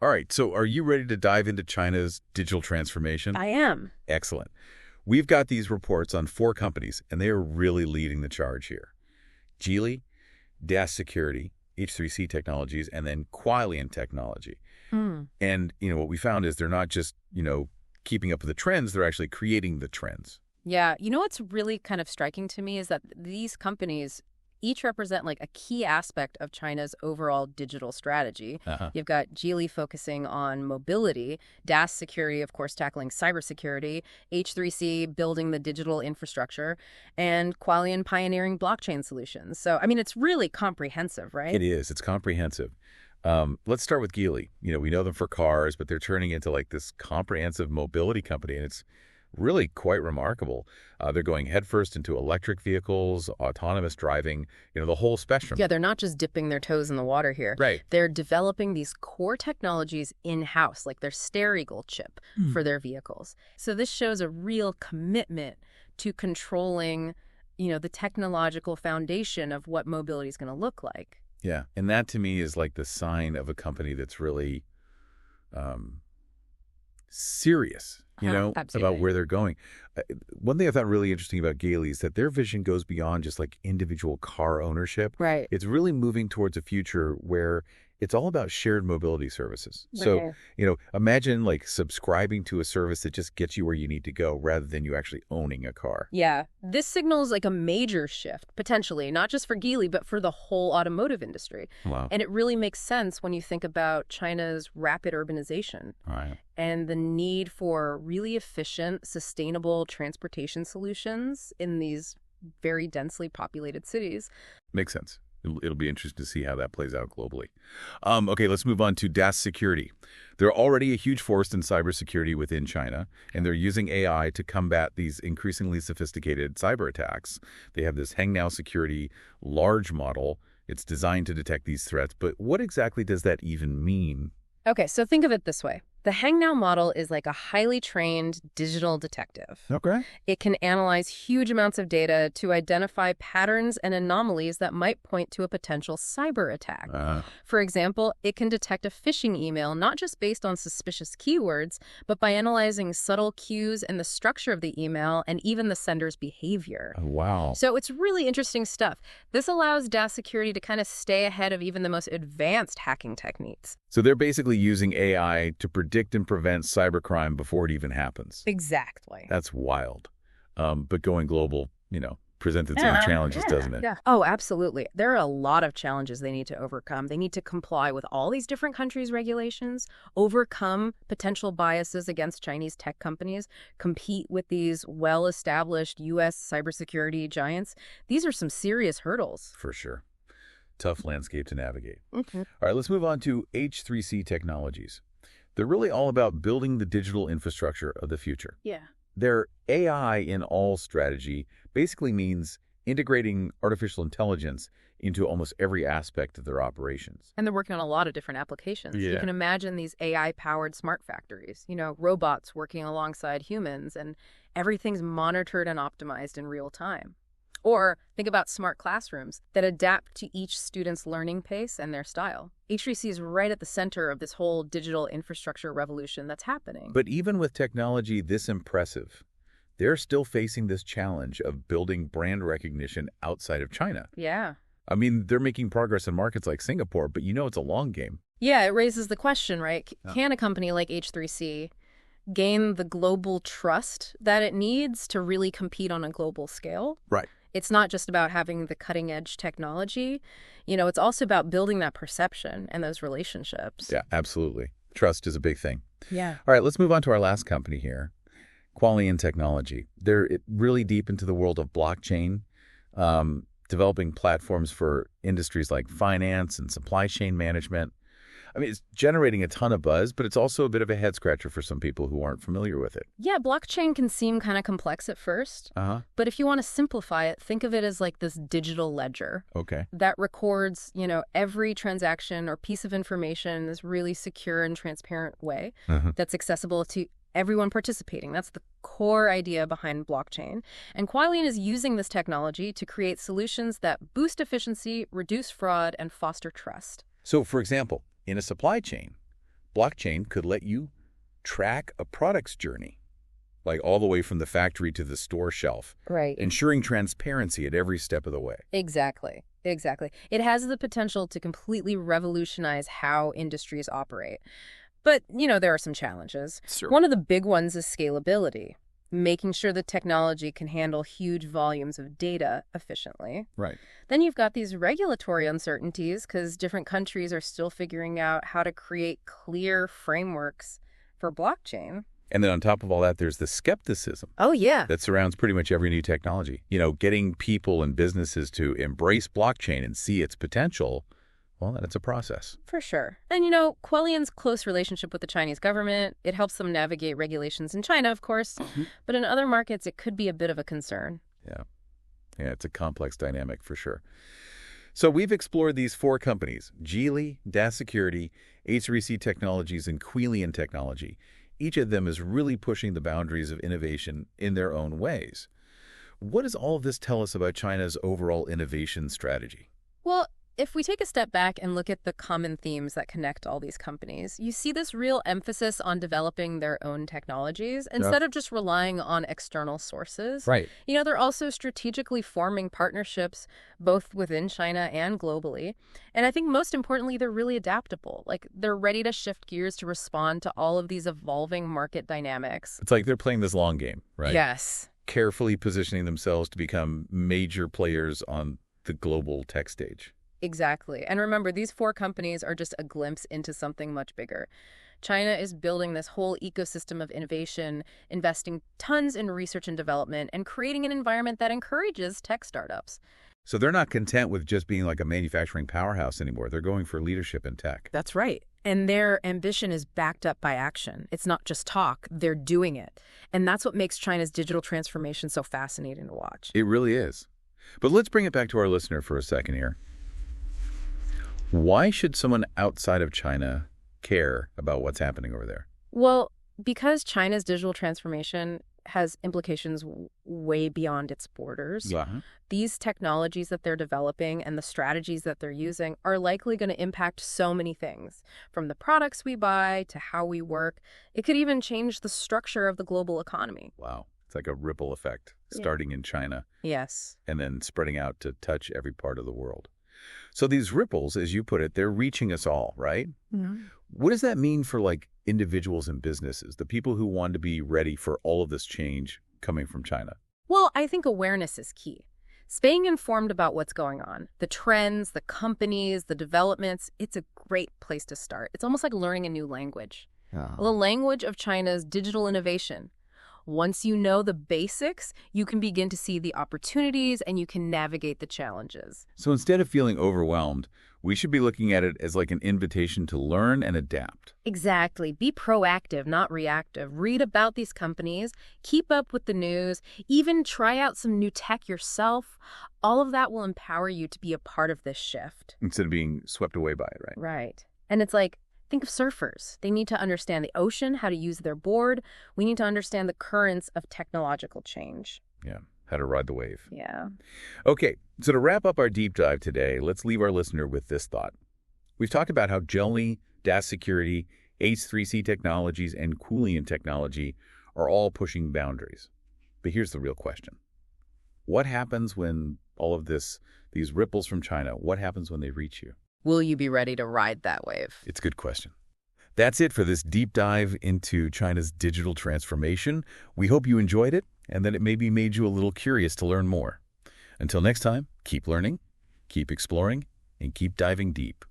All right, so are you ready to dive into China's digital transformation? I am. Excellent. We've got these reports on 4 companies, and they are really leading the charge here. Geely, DAS Security, H3C Technologies, and then Qualian Technology. And, what we found is they're not just, keeping up with the trends, they're actually creating the trends. Yeah. What's really kind of striking to me is that these companies each represent like a key aspect of China's overall digital strategy. You've got Geely focusing on mobility, DAS Security, of course, tackling cybersecurity, H3C building the digital infrastructure, and Qualian pioneering blockchain solutions. So, it's really comprehensive, right? It is. It's comprehensive. Let's start with Geely. We know them for cars, but they're turning into like this comprehensive mobility company, and it's really quite remarkable. They're going headfirst into electric vehicles, autonomous driving, the whole spectrum. Yeah, they're not just dipping their toes in the water here. Right. They're developing these core technologies in-house, like their Steri-Eagle chip for their vehicles. So this shows a real commitment to controlling, the technological foundation of what mobility is going to look like. Yeah, and that to me is like the sign of a company that's really serious. About where they're going. One thing I found really interesting about Geely is that their vision goes beyond just like individual car ownership. Right. It's really moving towards a future where it's all about shared mobility services. So, imagine like subscribing to a service that just gets you where you need to go rather than you actually owning a car. Yeah. This signals like a major shift, potentially, not just for Geely, but for the whole automotive industry. Wow. And it really makes sense when you think about China's rapid urbanization. Right. And the need for really efficient, sustainable transportation solutions in these very densely populated cities. Makes sense. It'll be interesting to see how that plays out globally. Okay, let's move on to DAS Security. They're already a huge force in cybersecurity within China, and they're using AI to combat these increasingly sophisticated cyber attacks. They have this Hangzhou Security large model. It's designed to detect these threats, but what exactly does that even mean? Okay, so think of it this way. The Hangzhou model is like a highly trained digital detective. Okay. It can analyze huge amounts of data to identify patterns and anomalies that might point to a potential cyber attack. For example, it can detect a phishing email not just based on suspicious keywords, but by analyzing subtle cues in the structure of the email and even the sender's behavior. Oh, wow. So it's really interesting stuff. This allows DAS Security to kind of stay ahead of even the most advanced hacking techniques. So they're basically using AI to predict and prevent cybercrime before it even happens. Exactly. That's wild. But going global, presents its own challenges, doesn't it? Yeah. Oh, absolutely. There are a lot of challenges they need to overcome. They need to comply with all these different countries' regulations, overcome potential biases against Chinese tech companies, compete with these well-established U.S. cybersecurity giants. These are some serious hurdles. For sure. Tough landscape to navigate. Mm-hmm. All right, let's move on to H3C Technologies. They're really all about building the digital infrastructure of the future. Yeah. Their AI in all strategy basically means integrating artificial intelligence into almost every aspect of their operations. And they're working on a lot of different applications. Yeah. You can imagine these AI-powered smart factories, robots working alongside humans, and everything's monitored and optimized in real time. Or think about smart classrooms that adapt to each student's learning pace and their style. H3C is right at the center of this whole digital infrastructure revolution that's happening. But even with technology this impressive, they're still facing this challenge of building brand recognition outside of China. Yeah. They're making progress in markets like Singapore, but it's a long game. Yeah, it raises the question, right? Can a company like H3C gain the global trust that it needs to really compete on a global scale? Right. It's not just about having the cutting edge technology. It's also about building that perception and those relationships. Yeah, absolutely. Trust is a big thing. Yeah. All right, let's move on to our last company here, Qualian Technology. They're really deep into the world of blockchain, developing platforms for industries like finance and supply chain management. It's generating a ton of buzz, but it's also a bit of a head-scratcher for some people who aren't familiar with it. Yeah, blockchain can seem kind of complex at first. But if you want to simplify it, think of it as like this digital ledger. Okay. That records, every transaction or piece of information in this really secure and transparent way that's accessible to everyone participating. That's the core idea behind blockchain. And Qualian is using this technology to create solutions that boost efficiency, reduce fraud, and foster trust. So, for example, in a supply chain, blockchain could let you track a product's journey, like all the way from the factory to the store shelf, Right. ensuring transparency at every step of the way. Exactly. Exactly. It has the potential to completely revolutionize how industries operate. But, there are some challenges. Sure. One of the big ones is scalability, making sure the technology can handle huge volumes of data efficiently. Right. Then you've got these regulatory uncertainties because different countries are still figuring out how to create clear frameworks for blockchain. And then on top of all that, there's the skepticism Oh, yeah. that surrounds pretty much every new technology. Getting people and businesses to embrace blockchain and see its potential, well, that's a process. For sure. And, Quellian's close relationship with the Chinese government, it helps them navigate regulations in China, of course. But in other markets, it could be a bit of a concern. Yeah. Yeah, it's a complex dynamic for sure. So we've explored these 4 companies, Geely, DAS Security, H3C Technologies, and Quellian Technology. Each of them is really pushing the boundaries of innovation in their own ways. What does all of this tell us about China's overall innovation strategy? Well, if we take a step back and look at the common themes that connect all these companies, you see this real emphasis on developing their own technologies instead of just relying on external sources. Right. They're also strategically forming partnerships both within China and globally. And I think most importantly, they're really adaptable. Like, they're ready to shift gears to respond to all of these evolving market dynamics. It's like they're playing this long game, right? Yes. Carefully positioning themselves to become major players on the global tech stage. Exactly. And remember, these 4 companies are just a glimpse into something much bigger. China is building this whole ecosystem of innovation, investing tons in research and development, and creating an environment that encourages tech startups. So they're not content with just being like a manufacturing powerhouse anymore. They're going for leadership in tech. That's right. And their ambition is backed up by action. It's not just talk, they're doing it. And that's what makes China's digital transformation so fascinating to watch. It really is. But let's bring it back to our listener for a second here. Why should someone outside of China care about what's happening over there? Well, because China's digital transformation has implications way beyond its borders. These technologies that they're developing and the strategies that they're using are likely going to impact so many things, from the products we buy to how we work. It could even change the structure of the global economy. Wow. It's like a ripple effect starting in China. Yes. And then spreading out to touch every part of the world. So these ripples, as you put it, they're reaching us all, right? What does that mean for individuals and businesses, the people who want to be ready for all of this change coming from China? Well, I think awareness is key. Staying informed about what's going on, the trends, the companies, the developments, it's a great place to start. It's almost like learning a new language. The language of China's digital innovation. Once you know the basics, you can begin to see the opportunities and you can navigate the challenges. So instead of feeling overwhelmed, we should be looking at it as like an invitation to learn and adapt. Exactly. Be proactive, not reactive. Read about these companies, keep up with the news, even try out some new tech yourself. All of that will empower you to be a part of this shift. Instead of being swept away by it, right? Right. And it's like, think of surfers. They need to understand the ocean, how to use their board. We need to understand the currents of technological change. Yeah, how to ride the wave. Yeah. Okay, so to wrap up our deep dive today, let's leave our listener with this thought. We've talked about how Geely, DAS Security, H3C Technologies, and Quellian Technology are all pushing boundaries. But here's the real question. What happens when all of these ripples from China, what happens when they reach you? Will you be ready to ride that wave? It's a good question. That's it for this deep dive into China's digital transformation. We hope you enjoyed it and that it maybe made you a little curious to learn more. Until next time, keep learning, keep exploring, and keep diving deep.